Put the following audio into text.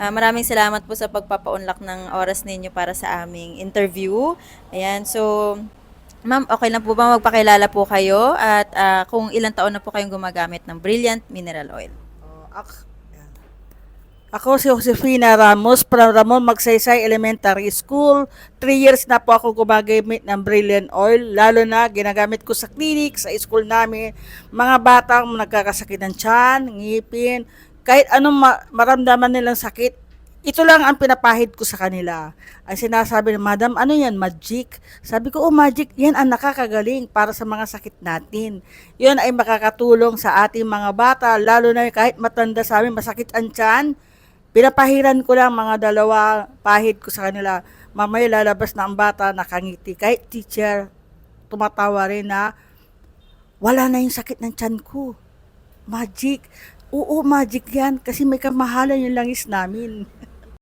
Maraming salamat po sa pagpapaunlak ng oras ninyo para sa aming interview. Ayan, so ma'am, okay lang po ba magpakilala po kayo at kung ilang taon na po kayong gumagamit ng Brilliant Mineral Oil? Oh, ako si Josefina Ramos from Ramon Magsaysay Elementary School. 3 years na po ako gumagamit ng Brilliant Oil. Lalo na ginagamit ko sa clinic, sa school namin. Mga batang nagkakasakit ng tiyan, ngipin, kahit anong maramdaman nilang sakit, ito lang ang pinapahid ko sa kanila. Ay sinasabi ni Madam, ano yan, magic? Sabi ko, oh magic, yan ang nakakagaling para sa mga sakit natin. Yun ay makakatulong sa ating mga bata, lalo na kahit matanda sa amin, masakit ang tiyan. Pinapahiran ko lang mga dalawa, pahid ko sa kanila. Mamaya lalabas na ang bata, nakangiti. Kahit teacher, tumatawa rin na, wala na yung sakit ng tiyan ko. Magic. Oo, magic yan. Kasi may kamahalan yung langis namin.